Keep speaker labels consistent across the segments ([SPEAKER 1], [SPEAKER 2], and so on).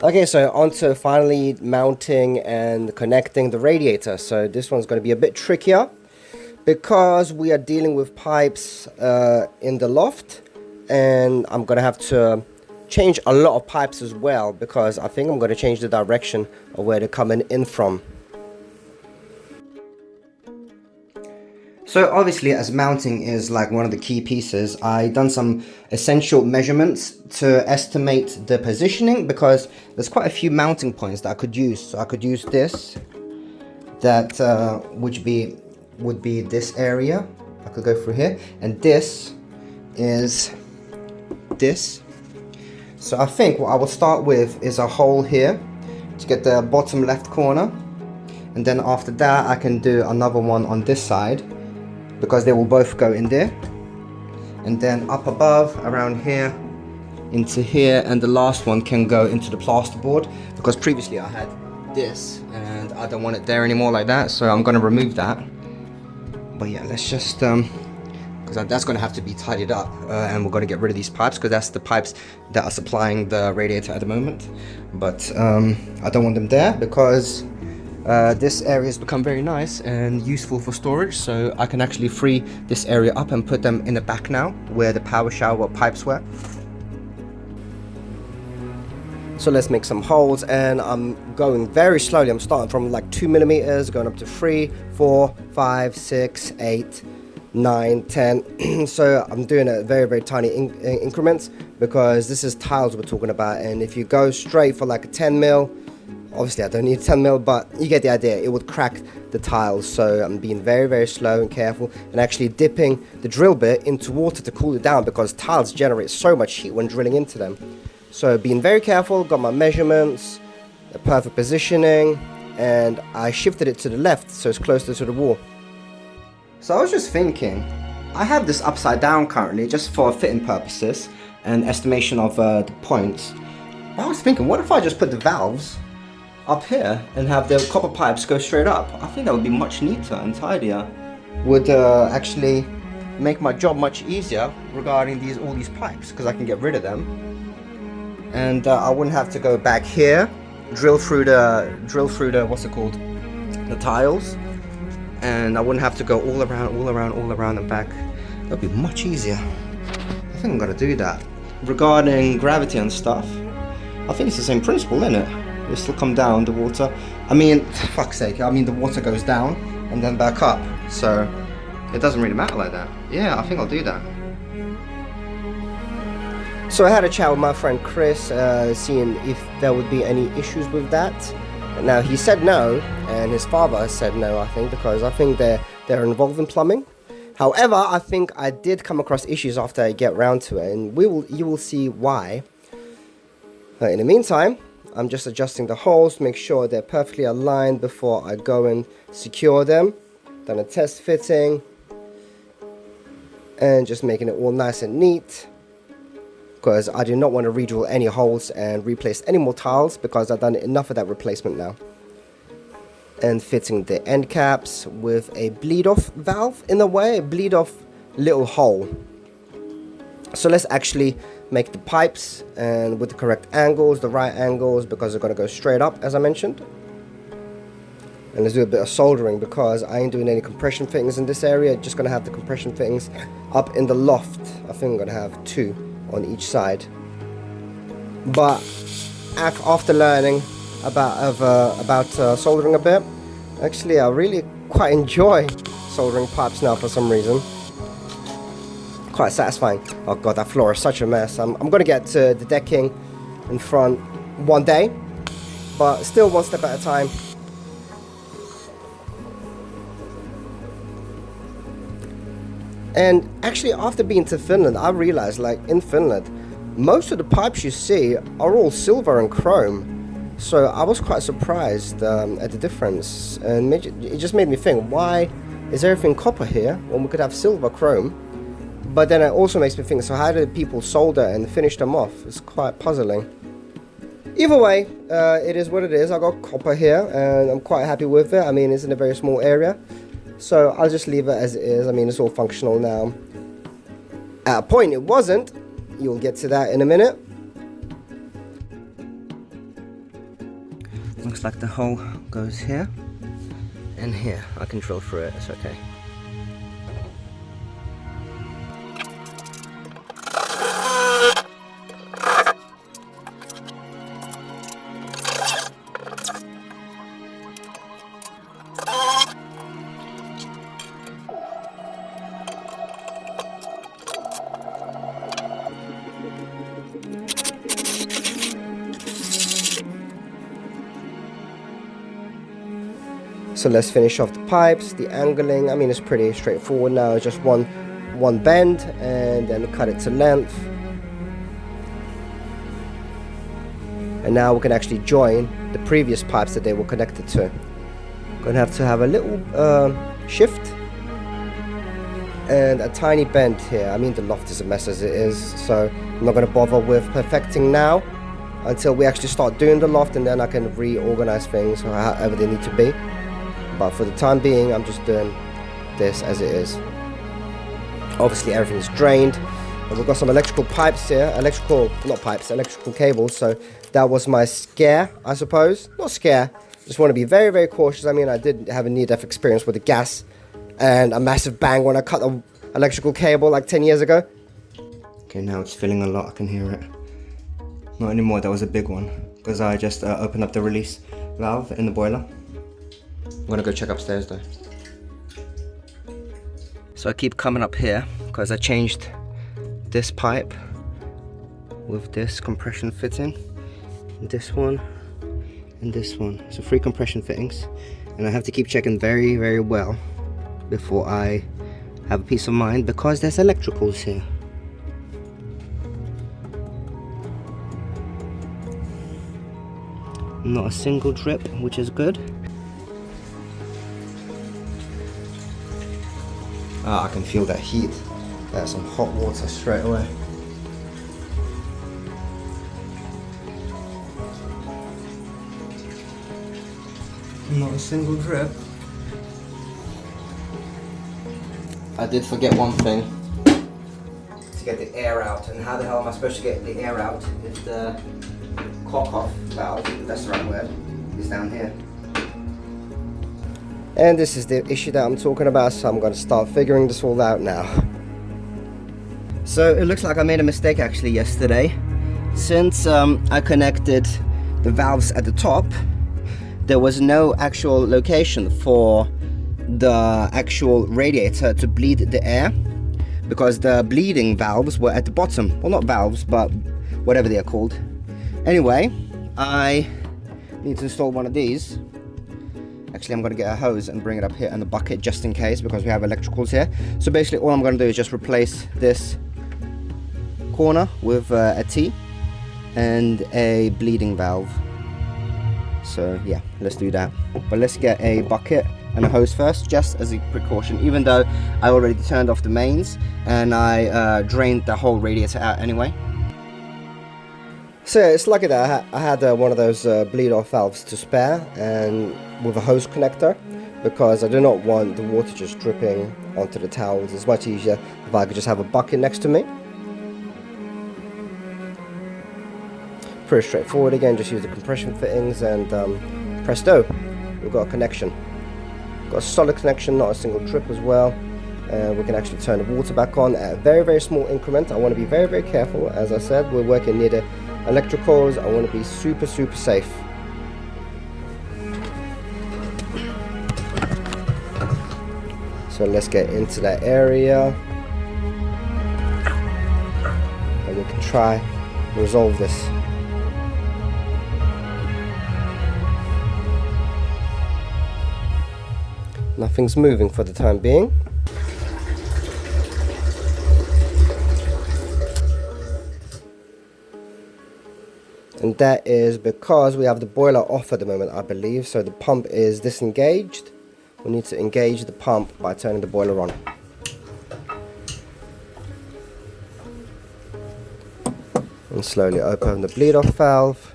[SPEAKER 1] Okay, so on to finally mounting and connecting the radiator. So this one's going to be a bit trickier because we are dealing with pipes in the loft, and I'm going to have to change a lot of pipes as well because I think I'm going to change the direction of where they're coming in from. So obviously, as mounting is like one of the key pieces, I done some essential measurements to estimate the positioning because there's quite a few mounting points that I could use. So I could use this, that would be this area. I could go through here, and this is this. So I think what I will start with is a hole here to get the bottom left corner, and then after that I can do another one on this side, because they will both go in there, and then up above around here into here, and the last one can go into the plasterboard because previously I had this and I don't want it there anymore like that, so I'm going to remove that. But yeah, let's just because that's going to have to be tidied up, and we're going to get rid of these pipes because that's the pipes that are supplying the radiator at the moment. But I don't want them there because this area has become very nice and useful for storage, so I can actually free this area up and put them in the back now where the power shower pipes were. So let's make some holes, and I'm going very slowly. I'm starting from like 2 millimeters, going up to 3, 4, 5, 6, 8, 9, 10. So I'm doing it very, very tiny increments because this is tiles we're talking about, and if you go straight for like a 10 mil, obviously I don't need 10 mil, but you get the idea, it would crack the tiles. So I'm being very, very slow and careful, and actually dipping the drill bit into water to cool it down because tiles generate so much heat when drilling into them. So being very careful, got my measurements, the perfect positioning, and I shifted it to the left so it's closer to the wall. So I was just thinking, I have this upside down currently just for fitting purposes and estimation of the points. I was thinking, what if I just put the valves up here and have the copper pipes go straight up? I think that would be much neater and tidier. Would actually make my job much easier regarding all these pipes because I can get rid of them. And I wouldn't have to go back here, drill through the what's it called, the tiles, and I wouldn't have to go all around and back. That'd be much easier. I think I'm gonna do that. Regarding gravity and stuff, I think it's the same principle, isn't it? It'll still come down, the water. I mean, for fuck's sake, I mean the water goes down and then back up, so it doesn't really matter like that. Yeah, I think I'll do that. So I had a chat with my friend Chris, seeing if there would be any issues with that. Now he said no, and his father said no, I think, because I think they're involved in plumbing. However, I think I did come across issues after I get round to it, and you will see why. But in the meantime, I'm just adjusting the holes to make sure they're perfectly aligned before I go and secure them. Done a test fitting, and just making it all nice and neat, because I do not want to re-drill any holes and replace any more tiles because I've done enough of that replacement now. And fitting the end caps with a bleed off valve, in a way, a bleed off little hole. So let's actually make the pipes, and with the correct angles, the right angles, because they're going to go straight up as I mentioned. And let's do a bit of soldering because I ain't doing any compression fittings in this area, just going to have the compression fittings up in the loft. I think I'm going to have 2 on each side. But after learning about soldering a bit, actually I really quite enjoy soldering pipes now for some reason. Quite satisfying. Oh god, that floor is such a mess. I'm gonna get to the decking in front one day, but still one step at a time. And actually, after being to Finland, I realized, like, in Finland, most of the pipes you see are all silver and chrome. So I was quite surprised at the difference, and it just made me think, why is everything copper here when we could have silver, chrome? But then it also makes me think, so how did people solder and finish them off? It's quite puzzling. Either way, it is what it is. I got copper here, and I'm quite happy with it. I mean, it's in a very small area. So I'll just leave it as it is. I mean, it's all functional now. At a point it wasn't. You'll get to that in a minute. Looks like the hole goes here and here. I can drill through it, it's okay. So let's finish off the pipes, the angling. I mean, it's pretty straightforward now. It's just one bend and then cut it to length. And now we can actually join the previous pipes that they were connected to. Gonna have a little shift and a tiny bend here. I mean, the loft is a mess as it is, so I'm not gonna bother with perfecting now until we actually start doing the loft, and then I can reorganize things however they need to be. But for the time being, I'm just doing this as it is. Obviously everything is drained, and we've got some electrical pipes here, electrical cables. So that was my scare, I suppose. Not scare, just want to be very, very cautious. I mean, I did have a near-death experience with the gas and a massive bang when I cut an electrical cable like 10 years ago. Okay, now it's filling a lot, I can hear it. Not anymore, that was a big one, because I just opened up the release valve in the boiler. I'm gonna go check upstairs though. So I keep coming up here because I changed this pipe with this compression fitting, this one and this one. So 3 compression fittings, and I have to keep checking very, very well before I have a peace of mind, because there's electricals here. Not a single drip, which is good. Ah, I can feel that heat. There's some hot water straight away. Not a single drip. I did forget one thing. To get the air out. And how the hell am I supposed to get the air out if the cock-off valve, if that's the right word, is down here? And this is the issue that I'm talking about, so I'm going to start figuring this all out now. So it looks like I made a mistake actually yesterday. Since I connected the valves at the top, there was no actual location for the actual radiator to bleed the air, because the bleeding valves were at the bottom. Well, not valves, but whatever they are called. Anyway, I need to install one of these. Actually, I'm going to get a hose and bring it up here and a bucket just in case, because we have electricals here. So basically all I'm going to do is just replace this corner with a T and a bleeding valve. So yeah, let's do that. But let's get a bucket and a hose first, just as a precaution, even though I already turned off the mains and I drained the whole radiator out anyway. So it's lucky that I had one of those bleed off valves to spare, and with a hose connector, because I do not want the water just dripping onto the towels. It's much easier if I could just have a bucket next to me. Pretty straightforward again, just use the compression fittings and presto, we've got a connection. Got a solid connection, not a single drip as well. And we can actually turn the water back on at a very, very small increment. I want to be very, very careful. As I said, we're working near the electricals. I want to be super, super safe. So let's get into that area and we can try to resolve this. Nothing's moving for the time being. And that is because we have the boiler off at the moment, I believe. So the pump is disengaged. We need to engage the pump by turning the boiler on. And slowly open the bleed off valve.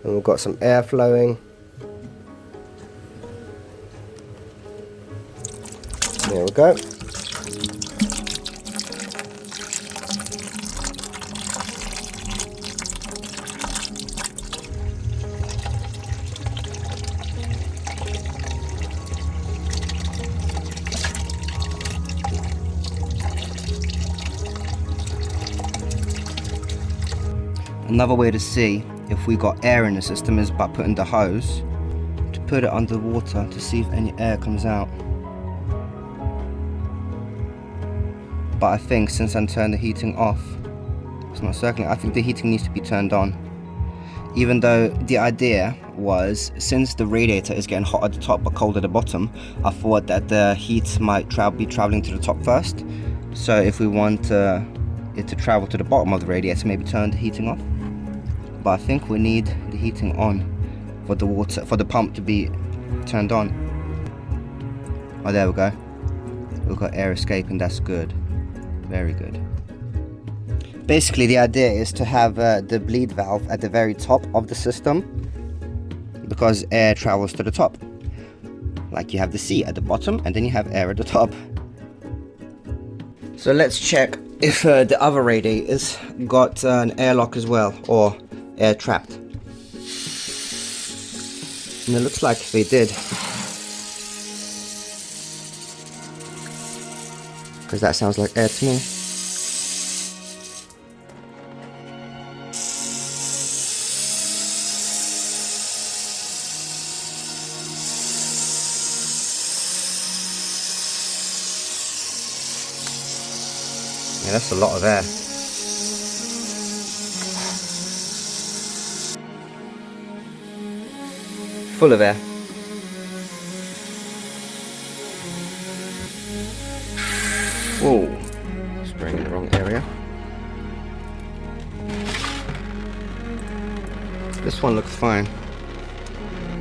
[SPEAKER 1] And we've got some air flowing. There we go. Another way to see if we got air in the system is by putting the hose to put it under water to see if any air comes out. But I think since I turned the heating off, it's not circling. I think the heating needs to be turned on. Even though the idea was, since the radiator is getting hot at the top but cold at the bottom, I thought that the heat might be traveling to the top first. So if we want it to travel to the bottom of the radiator, maybe turn the heating off. But I think we need the heating on for the pump to be turned on. Oh, there we go. We've got air escaping. That's good. Very good. Basically, the idea is to have the bleed valve at the very top of the system, because air travels to the top. Like you have the sea at the bottom and then you have air at the top. So let's check if the other radiators got an airlock as well, or air trapped. And it looks like they did, because that sounds like air to me. Yeah, that's a lot of air. Full of air. Whoa, spraying in the wrong area. This one looks fine.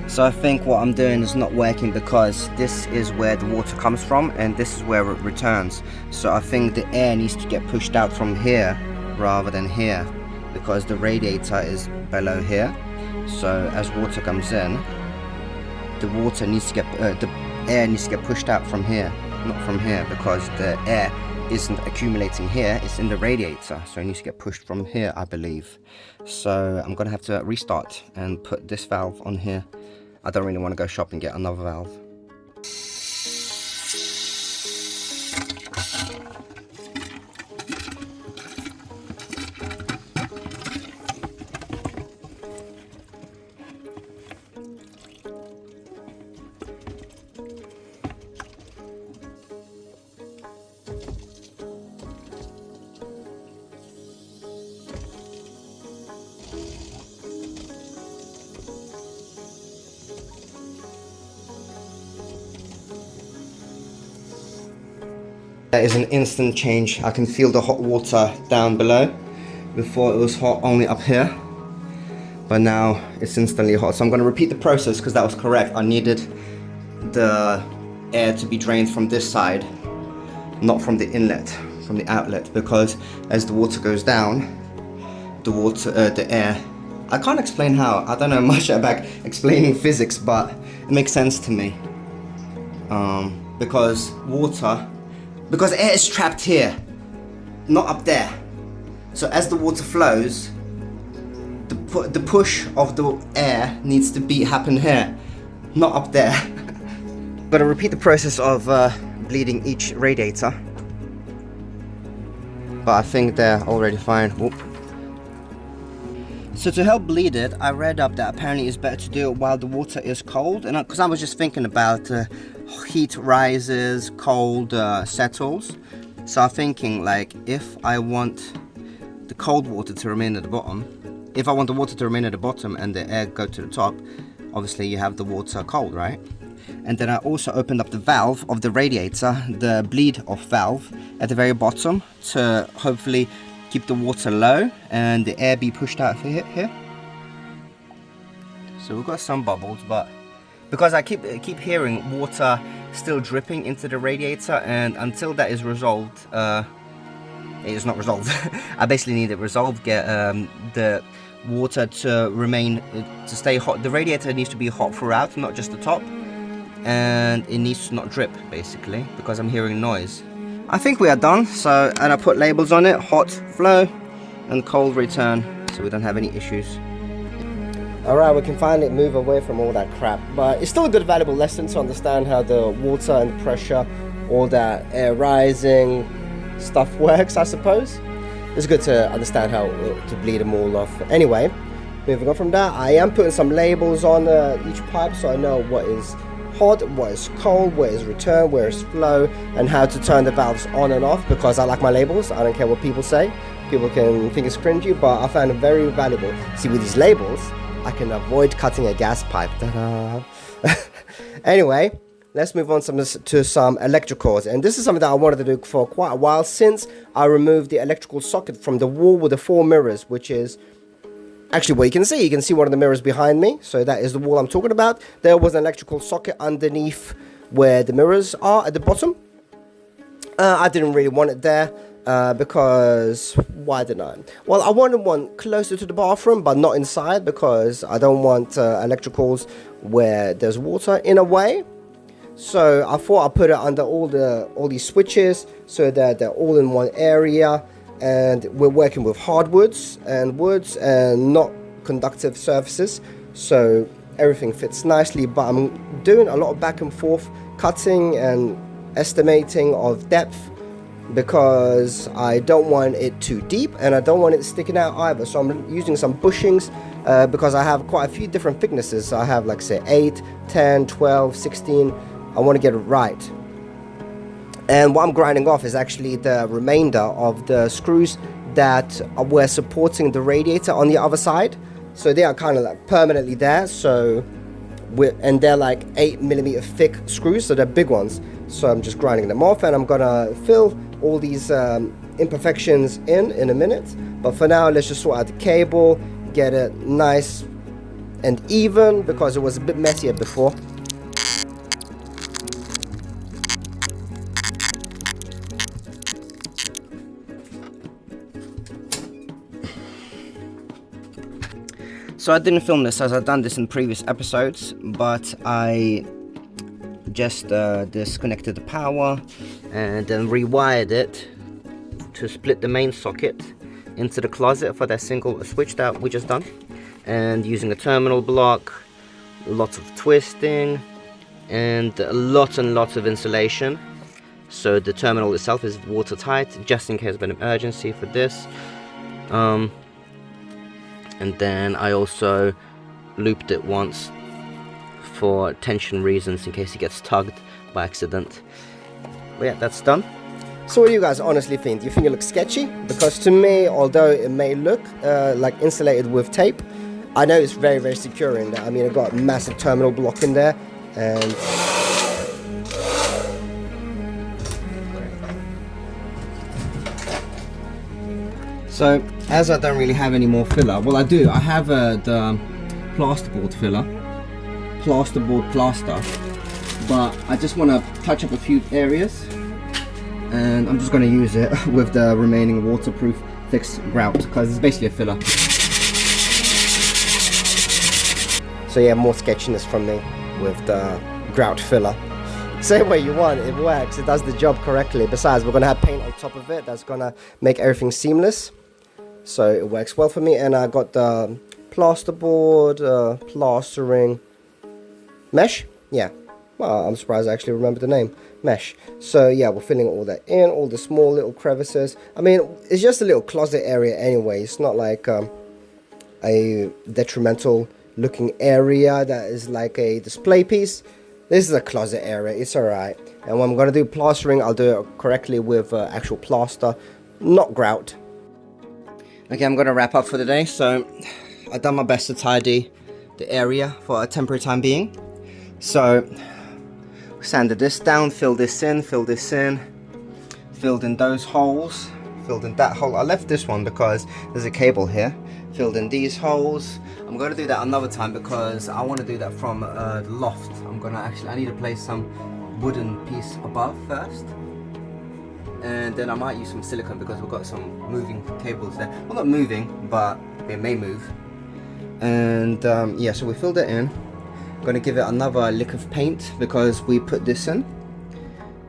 [SPEAKER 1] So I think what I'm doing is not working, because this is where the water comes from and this is where it returns. So I think the air needs to get pushed out from here rather than here, because the radiator is below here. So as water comes in, the water needs to get the air needs to get pushed out from here, not from here, because the air isn't accumulating here, it's in the radiator, so it needs to get pushed from here, I believe. So I'm gonna have to restart and put this valve on here. I don't really want to go shop and get another valve. That is an instant change. I can feel the hot water down below. Before it was hot only up here, but now it's instantly hot. So I'm going to repeat the process, because that was correct. I needed the air to be drained from this side, not from the inlet, from the outlet, because as the water goes down, the air, I can't explain how. I don't know much about explaining physics, but it makes sense to me. Because air is trapped here, not up there. So as the water flows, the push of the air needs to happen here, not up there. Gotta repeat the process of bleeding each radiator, but I think they're already fine. Whoop. So to help bleed it, I read up that apparently it's better to do it while the water is cold, and because I was just thinking about heat rises, cold settles. So I'm thinking, like, if I want the cold water to remain at the bottom, if I want the water to remain at the bottom and the air go to the top, obviously you have the water cold, right? And then I also opened up the valve of the radiator, the bleed off valve at the very bottom, to hopefully keep the water low and the air be pushed out here. So we've got some bubbles, but because I keep hearing water still dripping into the radiator, and until that is resolved, it is not resolved. I basically need it resolved, get the water to stay hot. The radiator needs to be hot throughout, not just the top, and it needs to not drip, basically, because I'm hearing noise. I think we are done. So, and I put labels on it: hot flow and cold return, so we don't have any issues. Alright, we can finally move away from all that crap, but it's still a good valuable lesson to understand how the water and the pressure, all that air rising stuff works, I suppose. it's good to understand how to bleed them all off. Anyway, moving on from that, I am putting some labels on each pipe so I know what is hot, what is cold, where is return, where is flow, and how to turn the valves on and off, because I like my labels. I don't care what people say. People can think it's cringy, but I find it very valuable. See, with these labels, I can avoid cutting a gas pipe. Ta-da! Anyway, let's move on to some electricals. And this is something that I wanted to do for quite a while, since I removed the electrical socket from the wall with the 4 mirrors, which is actually what you can see. You can see one of the mirrors behind me. So that is the wall I'm talking about. There was an electrical socket underneath where the mirrors are at the bottom. I didn't really want it there. Because why didn't I? Well, I wanted one closer to the bathroom, but not inside, because I don't want electricals where there's water in a way. So I thought I'd put it under all these switches so that they're all in one area, and we're working with hardwoods and woods and not conductive surfaces, so everything fits nicely. But I'm doing a lot of back and forth cutting and estimating of depth, because I don't want it too deep and I don't want it sticking out either. So I'm using some bushings because I have quite a few different thicknesses. So I have, like, say 8, 10, 12, 16. I want to get it right. And what I'm grinding off is actually the remainder of the screws that were supporting the radiator on the other side. So they are kind of like permanently there. So and they're like 8mm thick screws, so they're big ones. So I'm just grinding them off, and I'm gonna fill all these imperfections in a minute. But for now, let's just sort out the cable, get it nice and even, because it was a bit messier before. So I didn't film this as I've done this in previous episodes, but I just disconnected the power and then rewired it to split the main socket into the closet for that single switch that we just done, and using a terminal block, lots of twisting, and lots of insulation, so the terminal itself is watertight, just in case of an emergency for this. And then I also looped it once for tension reasons, in case it gets tugged by accident. But yeah, that's done. So what do you guys honestly think? Do you think it looks sketchy? Because to me, although it may look like insulated with tape, I know it's very, very secure in there. I mean, I've got a massive terminal block in there, and so as I don't really have any more filler, well, I do. I have the plasterboard filler, plasterboard plaster, but I just want to touch up a few areas, and I'm just going to use it with the remaining waterproof fixed grout, because it's basically a filler. So yeah, more sketchiness from me with the grout filler. Say what you want, it works, it does the job correctly. Besides, we're going to have paint on top of it that's going to make everything seamless. So it works well for me. And I got the plasterboard, plastering mesh. Yeah, well, I'm surprised I actually remember the name, mesh. So yeah, we're filling all that in, all the small little crevices. I mean, it's just a little closet area anyway. It's not like a detrimental looking area that is like a display piece. This is a closet area, it's alright. And when I'm going to do plastering, I'll do it correctly with actual plaster, not grout. Okay, I'm going to wrap up for the day. So I've done my best to tidy the area for a temporary time being. So sanded this down, filled this in, filled in those holes, filled in that hole. I left this one because there's a cable here. Filled in these holes. I'm going to do that another time because I want to do that from the loft. I need to place some wooden piece above first, and then I might use some silicone because we've got some moving cables there. Well, not moving, but they may move. And yeah, so we filled it in. I'm going to give it another lick of paint because we put this in.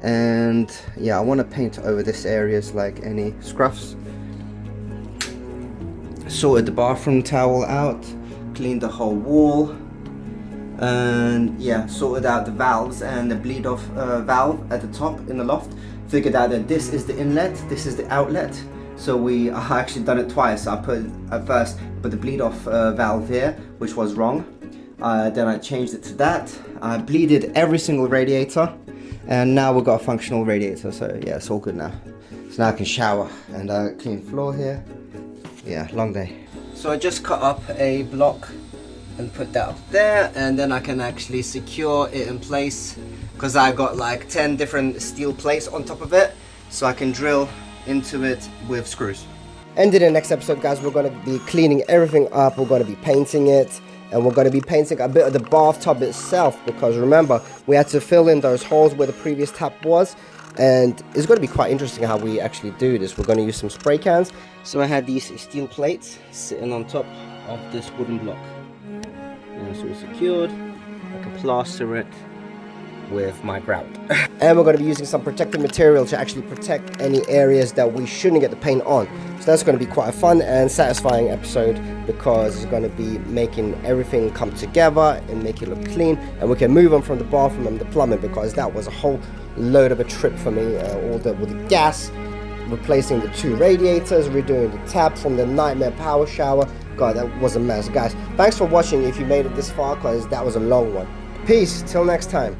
[SPEAKER 1] And yeah, I want to paint over this areas like any scruffs. Sorted the bathroom towel out, cleaned the whole wall, and yeah, sorted out the valves and the bleed off valve at the top in the loft. Figured out that this is the inlet, this is the outlet, So I actually done it twice. I put at first put the bleed off valve here, which was wrong. Then I changed it to that. I bleeded every single radiator, and now we've got a functional radiator. So yeah, it's all good now. So now I can shower and clean floor here. Yeah, long day. So I just cut up a block and put that up there, and then I can actually secure it in place because I got like 10 different steel plates on top of it, so I can drill into it with screws. And in the next episode, guys, we're going to be cleaning everything up. We're going to be painting it, and we're going to be painting a bit of the bathtub itself, because remember, we had to fill in those holes where the previous tap was, and it's going to be quite interesting how we actually do this. We're going to use some spray cans. So I had these steel plates sitting on top of this wooden block. And it's all secured. I can plaster it with my grout. And we're going to be using some protective material to actually protect any areas that we shouldn't get the paint on. So that's going to be quite a fun and satisfying episode, because it's going to be making everything come together and make it look clean, and we can move on from the bathroom and the plumbing, because that was a whole load of a trip for me. With the gas, replacing the 2 radiators, redoing the tap from the nightmare power shower. God, that was a mess. Guys, thanks for watching if you made it this far, because that was a long one. Peace, till next time.